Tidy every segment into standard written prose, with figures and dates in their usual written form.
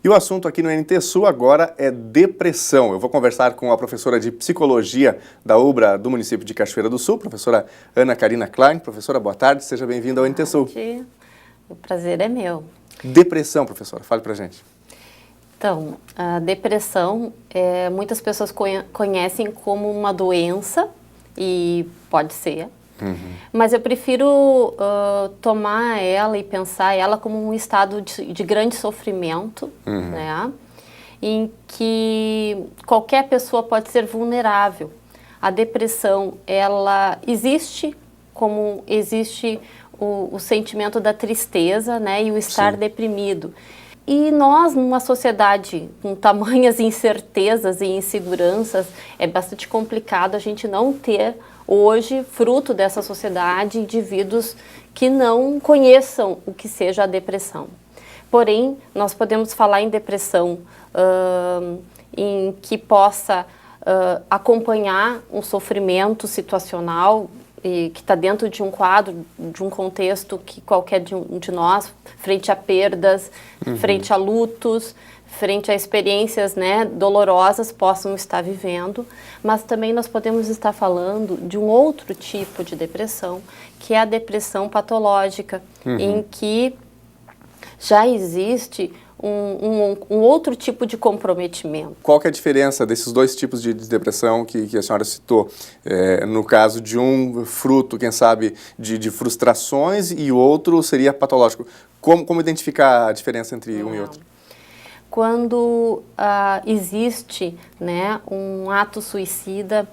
E o assunto aqui no NT Sul agora é depressão. Eu vou conversar com a professora de psicologia da UBRA do município de Cachoeira do Sul, professora Ana Karina Klein. Professora, boa tarde, seja bem-vinda ao NT Sul. O prazer é meu. Depressão, professora, fale pra gente. Então, a depressão, muitas pessoas conhecem como uma doença, e pode ser, mas eu prefiro tomar ela e pensar ela como um estado de grande sofrimento, né? Em que qualquer pessoa pode ser vulnerável. A depressão, ela existe como existe o sentimento da tristeza, né? E o estar deprimido. E nós, numa sociedade com tamanhas incertezas e inseguranças, é bastante complicado a gente não ter hoje, fruto dessa sociedade, indivíduos que não conheçam o que seja a depressão. Porém, nós podemos falar em depressão em que possa acompanhar um sofrimento situacional e que está dentro de um quadro, de um contexto que qualquer de nós, frente a perdas, frente a lutos, frente a experiências, né, dolorosas, possam estar vivendo. Mas também nós podemos estar falando de um outro tipo de depressão, que é a depressão patológica, em que já existe um outro tipo de comprometimento. Qual que é a diferença desses dois tipos de depressão que a senhora citou? No caso de um fruto, quem sabe, de frustrações e o outro seria patológico. Como identificar a diferença entre um e outro? Quando existe, né, um ato suicida,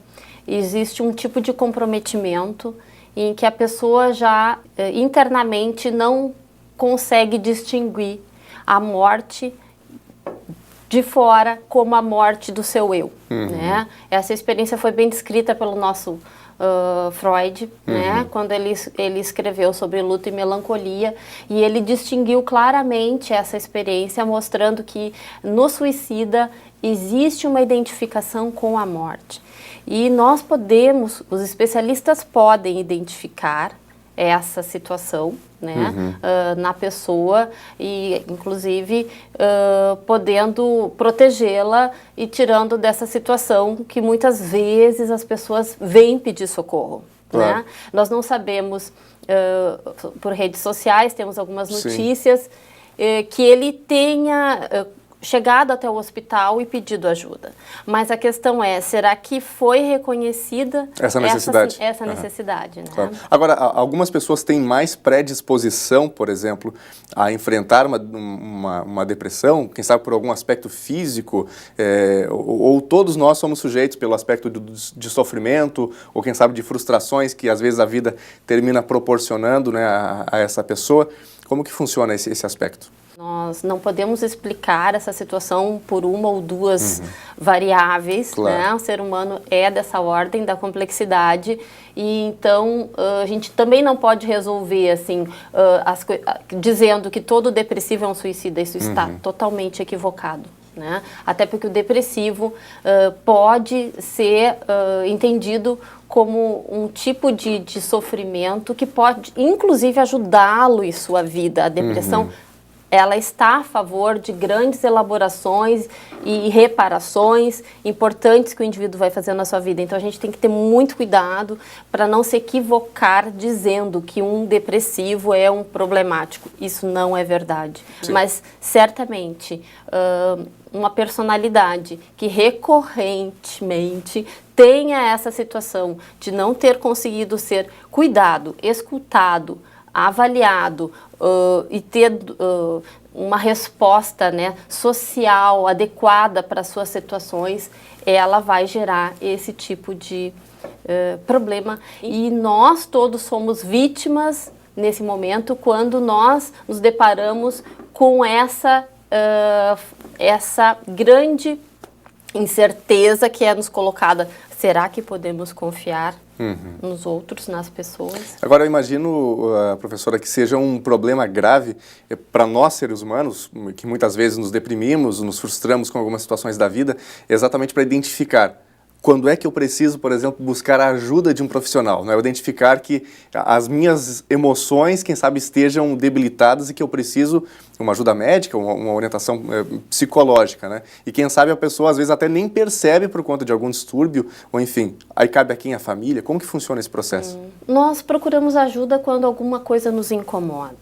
existe um tipo de comprometimento em que a pessoa já internamente não consegue distinguir a morte de fora como a morte do seu eu, né? Essa experiência foi bem descrita pelo nosso Freud, né? Quando ele escreveu sobre luto e melancolia, e ele distinguiu claramente essa experiência, mostrando que no suicida existe uma identificação com a morte. E nós podemos, os especialistas podem identificar essa situação, né, na pessoa e, inclusive, podendo protegê-la e tirando dessa situação que muitas vezes as pessoas vêm pedir socorro. Claro. Né? Nós não sabemos, por redes sociais, temos algumas notícias que ele tenha chegado até o hospital e pedido ajuda. Mas a questão é, será que foi reconhecida essa necessidade? Né? Claro. Agora, algumas pessoas têm mais predisposição, por exemplo, a enfrentar uma depressão, quem sabe por algum aspecto físico, ou todos nós somos sujeitos pelo aspecto de sofrimento, ou quem sabe de frustrações que às vezes a vida termina proporcionando, né, a essa pessoa. Como que funciona esse aspecto? Nós não podemos explicar essa situação por uma ou duas variáveis, né? O ser humano é dessa ordem da complexidade e então a gente também não pode resolver assim, dizendo que todo depressivo é um suicida. Isso está totalmente equivocado. Né? Até porque o depressivo pode ser entendido como um tipo de sofrimento que pode, inclusive, ajudá-lo em sua vida. A depressão ela está a favor de grandes elaborações e reparações importantes que o indivíduo vai fazer na sua vida. Então, a gente tem que ter muito cuidado para não se equivocar dizendo que um depressivo é um problemático. Isso não é verdade. Sim. Mas, certamente, uma personalidade que recorrentemente tenha essa situação de não ter conseguido ser cuidado, escutado, avaliado e ter uma resposta, né, social adequada para as suas situações, ela vai gerar esse tipo de problema. E nós todos somos vítimas nesse momento quando nós nos deparamos com essa grande incerteza que é nos colocada. Será que podemos confiar nos outros, nas pessoas? Agora, eu imagino, professora, que seja um problema grave para nós, seres humanos, que muitas vezes nos deprimimos, nos frustramos com algumas situações da vida, exatamente para identificar quando é que eu preciso, por exemplo, buscar a ajuda de um profissional, né? Eu identificar que as minhas emoções, quem sabe, estejam debilitadas e que eu preciso uma ajuda médica, uma orientação psicológica, né? E quem sabe a pessoa às vezes até nem percebe por conta de algum distúrbio, ou enfim, aí cabe a quem? A família? Como que funciona esse processo? Nós procuramos ajuda quando alguma coisa nos incomoda.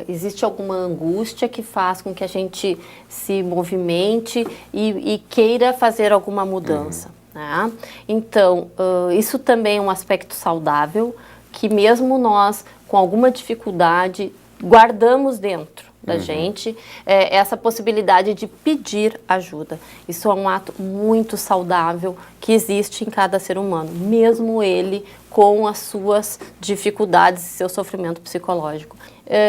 Existe alguma angústia que faz com que a gente se movimente e queira fazer alguma mudança. Né? Então, isso também é um aspecto saudável, que mesmo nós, com alguma dificuldade, guardamos dentro da gente essa possibilidade de pedir ajuda. Isso é um ato muito saudável que existe em cada ser humano, mesmo ele com as suas dificuldades e seu sofrimento psicológico.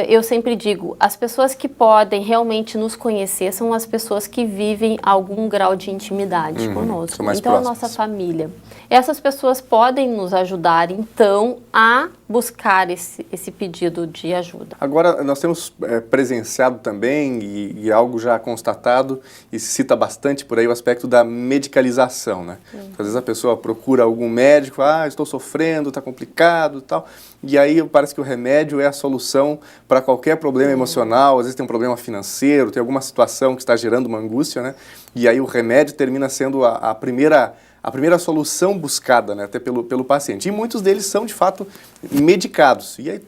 Eu sempre digo, as pessoas que podem realmente nos conhecer são as pessoas que vivem algum grau de intimidade conosco. Então, a nossa família. Essas pessoas podem nos ajudar, então, a buscar esse pedido de ajuda. Agora, nós temos presenciado também, e algo já constatado, e se cita bastante por aí, o aspecto da medicalização, né? Às vezes a pessoa procura algum médico, estou sofrendo, está complicado e tal, e aí parece que o remédio é a solução para qualquer problema emocional, às vezes tem um problema financeiro, tem alguma situação que está gerando uma angústia, né? E aí o remédio termina sendo a primeira solução buscada, né, até pelo paciente. E muitos deles são, de fato, medicados. E aí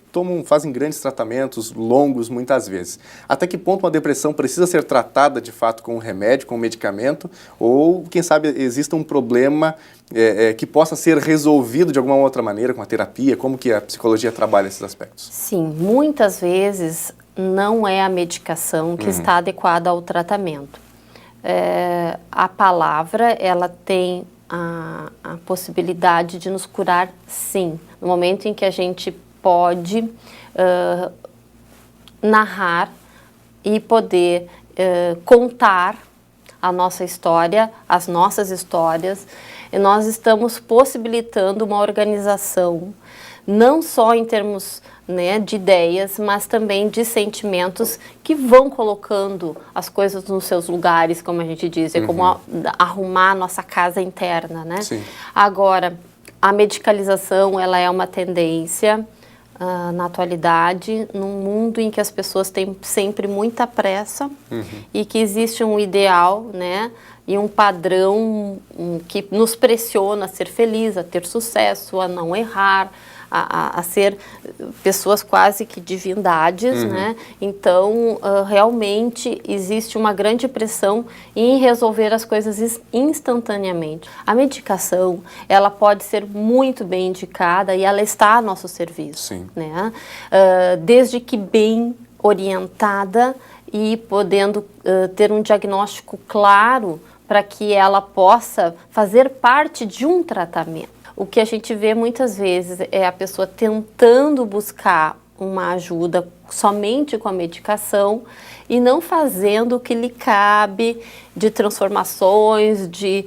fazem grandes tratamentos, longos, muitas vezes. Até que ponto uma depressão precisa ser tratada, de fato, com um remédio, com um medicamento? Ou, quem sabe, exista um problema que possa ser resolvido de alguma outra maneira, com a terapia? Como que a psicologia trabalha esses aspectos? Sim, muitas vezes não é a medicação que está adequada ao tratamento. A palavra, ela tem a possibilidade de nos curar, sim. No momento em que a gente pode narrar e poder contar a nossa história, as nossas histórias, e nós estamos possibilitando uma organização, não só em termos, né, de ideias, mas também de sentimentos que vão colocando as coisas nos seus lugares, como a gente diz, é como arrumar a nossa casa interna, né? Sim. Agora, a medicalização, ela é uma tendência na atualidade, num mundo em que as pessoas têm sempre muita pressa e que existe um ideal, né, e um padrão que nos pressiona a ser feliz, a ter sucesso, a não errar, a ser pessoas quase que divindades, né? Então, realmente existe uma grande pressão em resolver as coisas instantaneamente. A medicação, ela pode ser muito bem indicada e ela está a nosso serviço, sim, né? Desde que bem orientada e podendo ter um diagnóstico claro para que ela possa fazer parte de um tratamento. O que a gente vê muitas vezes é a pessoa tentando buscar uma ajuda somente com a medicação e não fazendo o que lhe cabe de transformações, de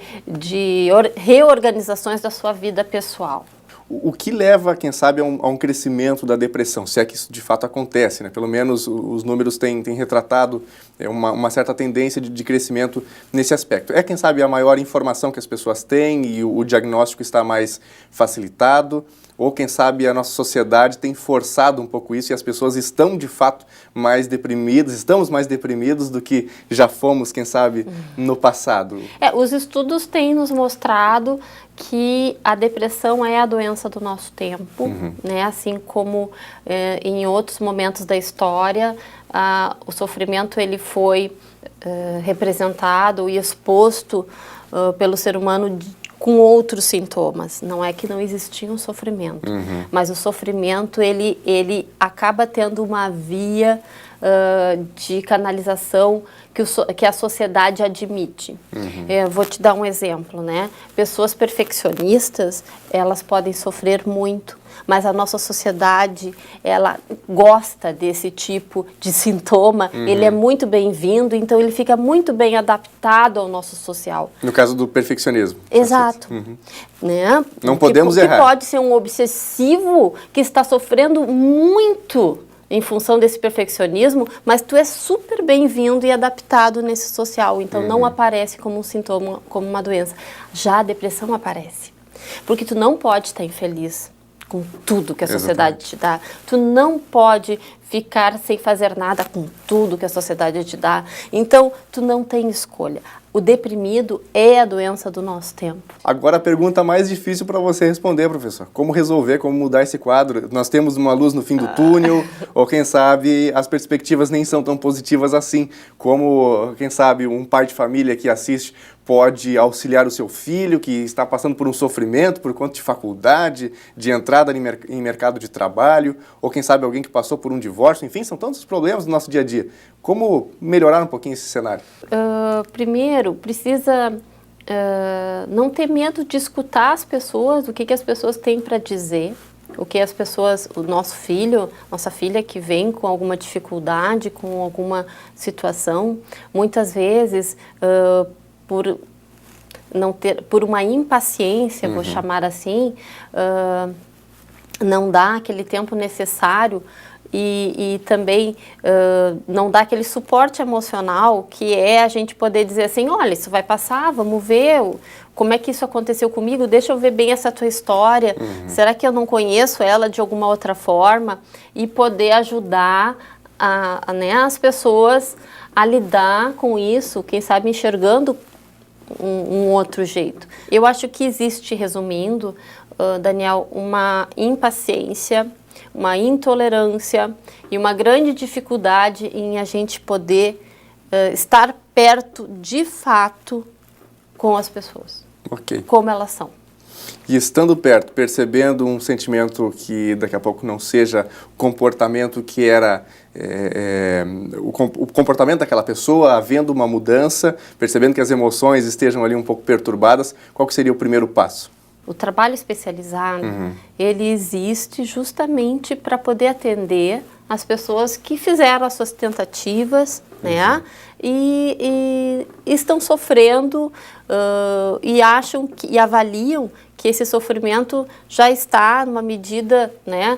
reorganizações da sua vida pessoal. O que leva, quem sabe, a um crescimento da depressão, se é que isso de fato acontece, né? Pelo menos os números têm retratado uma certa tendência de crescimento nesse aspecto. Quem sabe, a maior informação que as pessoas têm e o diagnóstico está mais facilitado, ou quem sabe a nossa sociedade tem forçado um pouco isso e as pessoas estão de fato mais deprimidas, estamos mais deprimidos do que já fomos, quem sabe, no passado. Os estudos têm nos mostrado que a depressão é a doença do nosso tempo, né? Assim como em outros momentos da história, o sofrimento ele foi representado e exposto pelo ser humano com outros sintomas. Não é que não existia um sofrimento, mas o sofrimento ele acaba tendo uma via de canalização que a sociedade admite. Vou te dar um exemplo, né? Pessoas perfeccionistas, elas podem sofrer muito, mas a nossa sociedade, ela gosta desse tipo de sintoma, ele é muito bem-vindo, então ele fica muito bem adaptado ao nosso social. No caso do perfeccionismo. Exato. Né? Não podemos errar. Que pode ser um obsessivo que está sofrendo muito em função desse perfeccionismo, mas tu é super bem-vindo e adaptado nesse social, então não aparece como um sintoma, como uma doença. Já a depressão aparece, porque tu não pode estar infeliz com tudo que a sociedade te dá. Tu não pode ficar sem fazer nada com tudo que a sociedade te dá. Então, tu não tem escolha. O deprimido é a doença do nosso tempo. Agora a pergunta mais difícil para você responder, professor. Como resolver, como mudar esse quadro? Nós temos uma luz no fim do túnel, ou quem sabe as perspectivas nem são tão positivas assim. Como, quem sabe, um pai de família que assiste pode auxiliar o seu filho que está passando por um sofrimento por conta de faculdade, de entrada em mercado de trabalho, ou quem sabe alguém que passou por um divórcio. Enfim, são tantos problemas do nosso dia a dia. Como melhorar um pouquinho esse cenário? Primeiro, precisa não ter medo de escutar as pessoas, o que as pessoas têm para dizer, o que as pessoas, o nosso filho, nossa filha que vem com alguma dificuldade, com alguma situação, muitas vezes por uma impaciência, vou chamar assim, não dá aquele tempo necessário e também não dá aquele suporte emocional que é a gente poder dizer assim, olha, isso vai passar, vamos ver como é que isso aconteceu comigo, deixa eu ver bem essa tua história, será que eu não conheço ela de alguma outra forma? E poder ajudar as pessoas a lidar com isso, quem sabe enxergando um outro jeito. Eu acho que existe, resumindo, Daniel, uma impaciência, uma intolerância e uma grande dificuldade em a gente poder estar perto, de fato, com as pessoas, como elas são. E estando perto, percebendo um sentimento que daqui a pouco não seja o comportamento que era o comportamento daquela pessoa, havendo uma mudança, percebendo que as emoções estejam ali um pouco perturbadas, qual que seria o primeiro passo? O trabalho especializado, ele existe justamente para poder atender as pessoas que fizeram as suas tentativas, né? E estão sofrendo e acham e avaliam que esse sofrimento já está numa medida, né,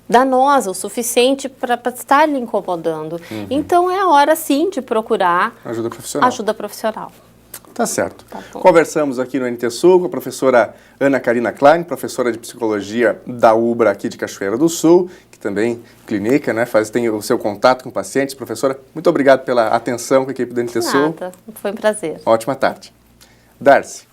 danosa, o suficiente para estar lhe incomodando. Então é a hora sim de procurar ajuda profissional. Tá certo. Conversamos aqui no NT Sul com a professora Ana Karina Klein, professora de Psicologia da UBRA aqui de Cachoeira do Sul, que também clínica, né, tem o seu contato com pacientes. Professora, muito obrigado pela atenção com a equipe do NT Sul. Nada, foi um prazer. Ótima tarde. Darcy.